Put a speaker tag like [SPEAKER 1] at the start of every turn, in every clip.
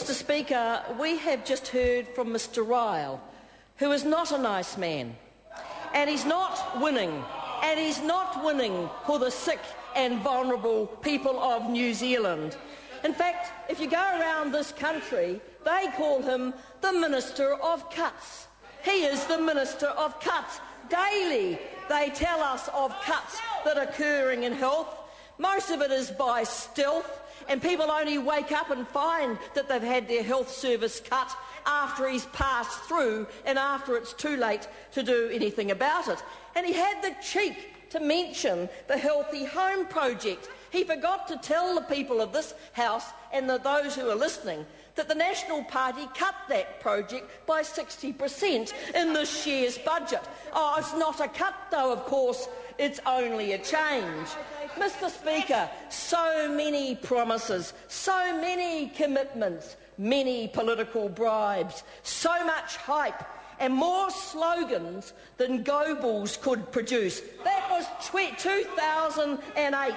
[SPEAKER 1] Mr. Speaker, we have just heard from Mr. Ryle, who is not a nice man, and he's not winning, for the sick and vulnerable people of New Zealand. In fact, if you go around this country, they call him the Minister of Cuts. He is the Minister of Cuts. Daily they tell us of cuts that are occurring in health. Most of it is by stealth, and people only wake up and find that they've had their health service cut after he's passed through and after it's too late to do anything about it. And he had the cheek to mention the Healthy Home Project. He forgot to tell the people of this House and those who are listening that the National Party cut that project by 60% in this year's budget. Oh, it's not a cut though, of course, it's only a change. Mr. Speaker, so many promises, so many commitments, many political bribes, so much hype and more slogans than Goebbels could produce. That was 2008.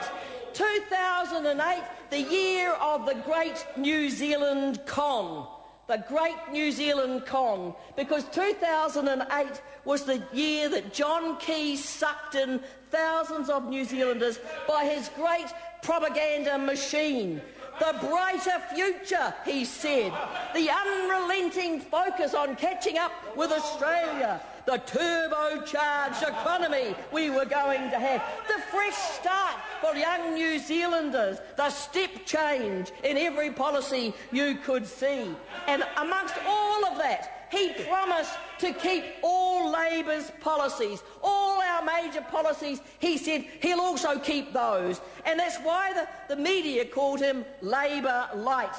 [SPEAKER 1] 2008, the year of the Great New Zealand Con. The Great New Zealand Con, because 2008 was the year that John Key sucked in thousands of New Zealanders by his great propaganda machine. The brighter future, he said. The unrelenting focus on catching up with Australia. The turbocharged economy we were going to have. The fresh start for young New Zealanders. The step change in every policy you could see. And amongst all of that, he promised to keep all Labor's policies, all our major policies. He said he'll also keep those. And that's why the media called him Labor Light.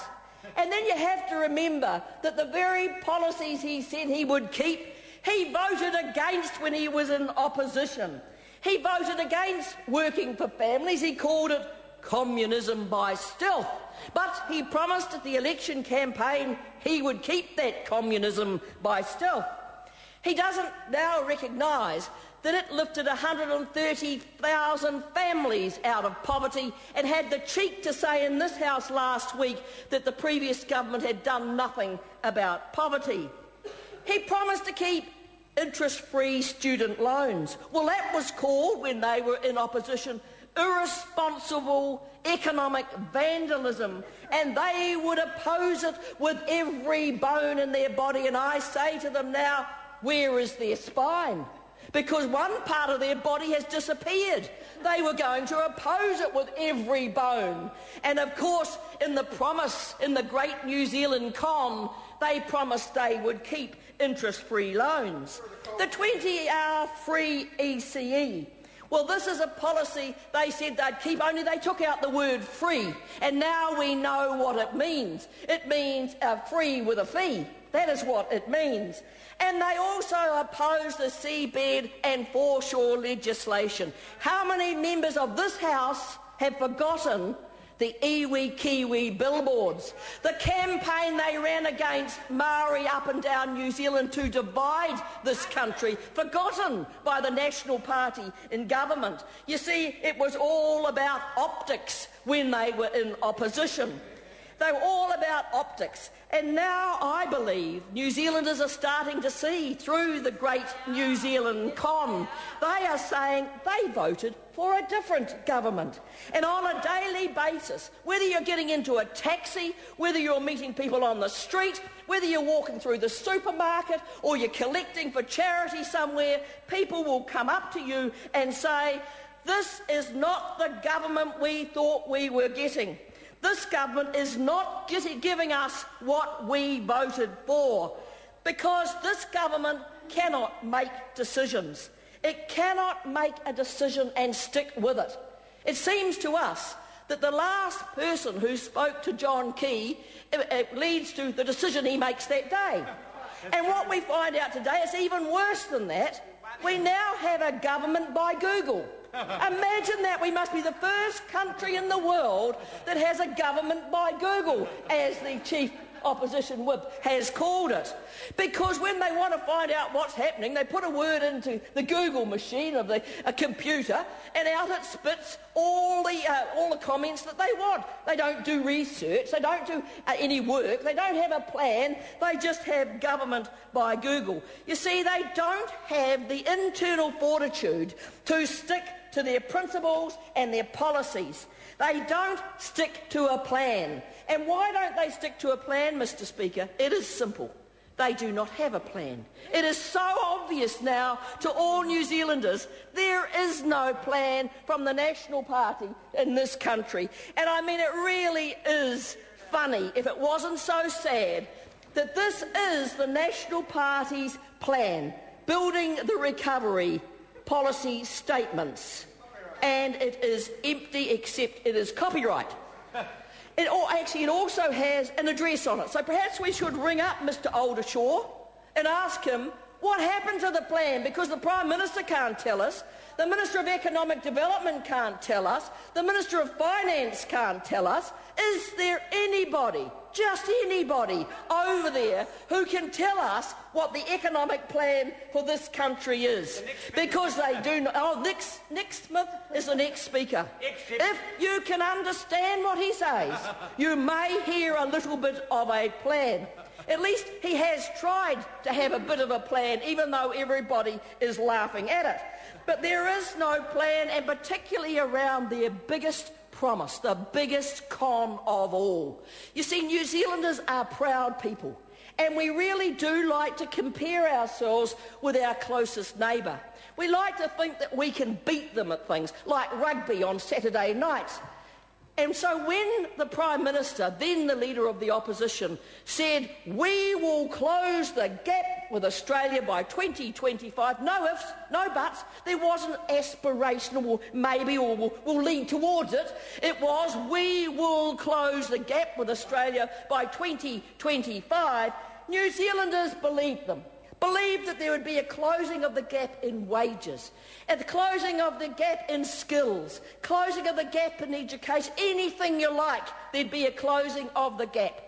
[SPEAKER 1] And then you have to remember that the very policies he said he would keep, he voted against when he was in opposition. He voted against working for families. He called it communism by stealth. But he promised at the election campaign he would keep that communism by stealth. He doesn't now recognise that it lifted 130,000 families out of poverty and had the cheek to say in this House last week that the previous government had done nothing about poverty. He promised to keep interest-free student loans. Well, that was called, when they were in opposition, irresponsible economic vandalism, and they would oppose it with every bone in their body. And I say to them now, where is their spine? Because one part of their body has disappeared. They were going to oppose it with every bone. And of course, in the promise, in the Great New Zealand Con, they promised they would keep interest-free loans. The 20-hour free ECE. Well, this is a policy they said they'd keep, only they took out the word free. And now we know what it means. It means free with a fee. That is what it means. And they also opposed the seabed and foreshore legislation. How many members of this House have forgotten the iwi kiwi billboards, the campaign they ran against Maori up and down New Zealand to divide this country, forgotten by the National Party in government? You see, it was all about optics when they were in opposition. They were all about optics. And now I believe New Zealanders are starting to see through the Great New Zealand Con. They are saying they voted for a different government. And on a daily basis, whether you're getting into a taxi, whether you're meeting people on the street, whether you're walking through the supermarket or you're collecting for charity somewhere, people will come up to you and say, this is not the government we thought we were getting. This government is not giving us what we voted for, because this government cannot make decisions. It cannot make a decision and stick with it. It seems to us that the last person who spoke to John Key it leads to the decision he makes that day. And what we find out today is even worse than that. We now have a government by Google. Imagine that. We must be the first country in the world that has a government by Google as the chief opposition whip has called it. Because when they want to find out what's happening, they put a word into the Google machine of a computer, and out it spits all the comments that they want. They don't do research, they don't do any work, they don't have a plan, they just have government by Google. You see, they don't have the internal fortitude to stick to their principles and their policies. They don't stick to a plan. And why don't they stick to a plan, Mr. Speaker? It is simple. They do not have a plan. It is so obvious now to all New Zealanders, there is no plan from the National Party in this country. And I mean, it really is funny, if it wasn't so sad, that this is the National Party's plan, building the recovery policy statements. And it is empty, except it is copyright. It also has an address on it. So perhaps we should ring up Mr. Oldershaw and ask him what happened to the plan, because the Prime Minister can't tell us, the Minister of Economic Development can't tell us, the Minister of Finance can't tell us. Is there anybody, just anybody, over there who can tell us what the economic plan for this country is? Because they do not. Oh, Nick Smith is the next speaker. If you can understand what he says, you may hear a little bit of a plan. At least he has tried to have a bit of a plan, even though everybody is laughing at it. But there is no plan, and particularly around their biggest promise, the biggest con of all. You see, New Zealanders are proud people, and we really do like to compare ourselves with our closest neighbour. We like to think that we can beat them at things, like rugby on Saturday nights. And so when the Prime Minister, then the Leader of the Opposition, said, we will close the gap with Australia by 2025, no ifs, no buts, there wasn't aspirational maybe or we'll lean towards it. It was, we will close the gap with Australia by 2025. New Zealanders believed them. Believed that there would be a closing of the gap in wages, and the closing of the gap in skills, closing of the gap in education, anything you like, there'd be a closing of the gap.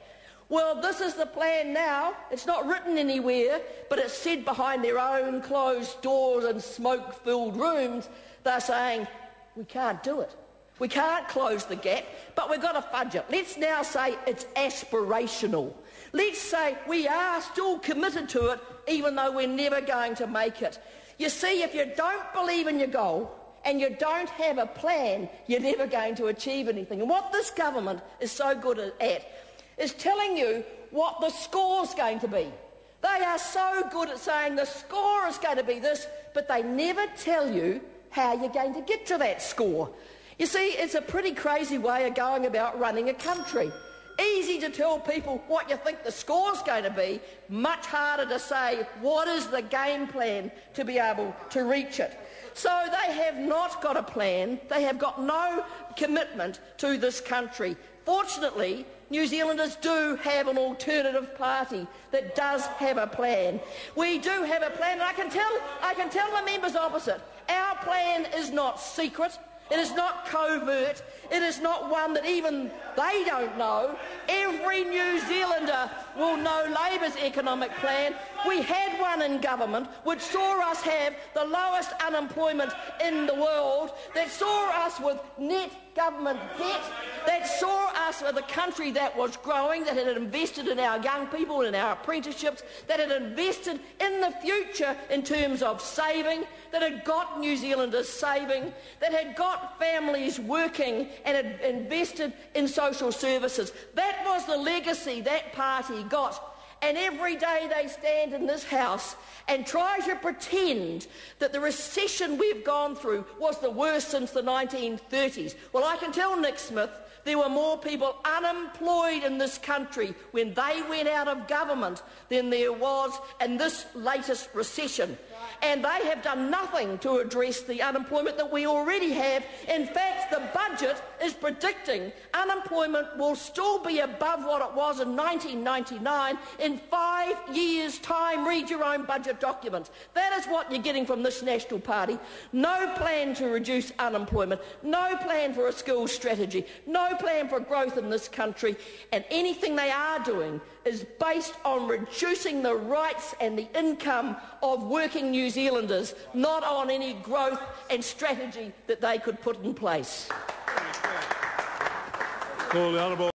[SPEAKER 1] Well, this is the plan now. It's not written anywhere, but it's said behind their own closed doors and smoke-filled rooms. They're saying, we can't do it. We can't close the gap, but we've got to fudge it. Let's now say it's aspirational. Let's say we are still committed to it, even though we're never going to make it. You see, if you don't believe in your goal and you don't have a plan, you're never going to achieve anything. And what this government is so good at is telling you what the score's going to be. They are so good at saying the score is going to be this, but they never tell you how you're going to get to that score. You see, it's a pretty crazy way of going about running a country. Easy to tell people what you think the score's going to be, much harder to say what is the game plan to be able to reach it. So they have not got a plan, they have got no commitment to this country. Fortunately, New Zealanders do have an alternative party that does have a plan. We do have a plan, and I can tell the members opposite, our plan is not secret. It is not covert. It is not one that even they don't know. Every New Zealander will know Labor's economic plan. We had one in government which saw us have the lowest unemployment in the world, that saw us with net government debt, that saw us with a country that was growing, that had invested in our young people and our apprenticeships, that had invested in the future in terms of saving, that had got New Zealanders saving, that had got families working and had invested in social services. That was the legacy that party got. And every day they stand in this House and try to pretend that the recession we've gone through was the worst since the 1930s. Well, I can tell Nick Smith there were more people unemployed in this country when they went out of government than there was in this latest recession. And they have done nothing to address the unemployment that we already have. In fact, the budget is predicting unemployment will still be above what it was in 1999 in 5 years' time. Read your own budget documents. That is what you're getting from this National Party. No plan to reduce unemployment, no plan for a skills strategy, no plan for growth in this country, and anything they are doing is based on reducing the rights and the income of working New Zealanders, not on any growth and strategy that they could put in place.
[SPEAKER 2] Call the Honourable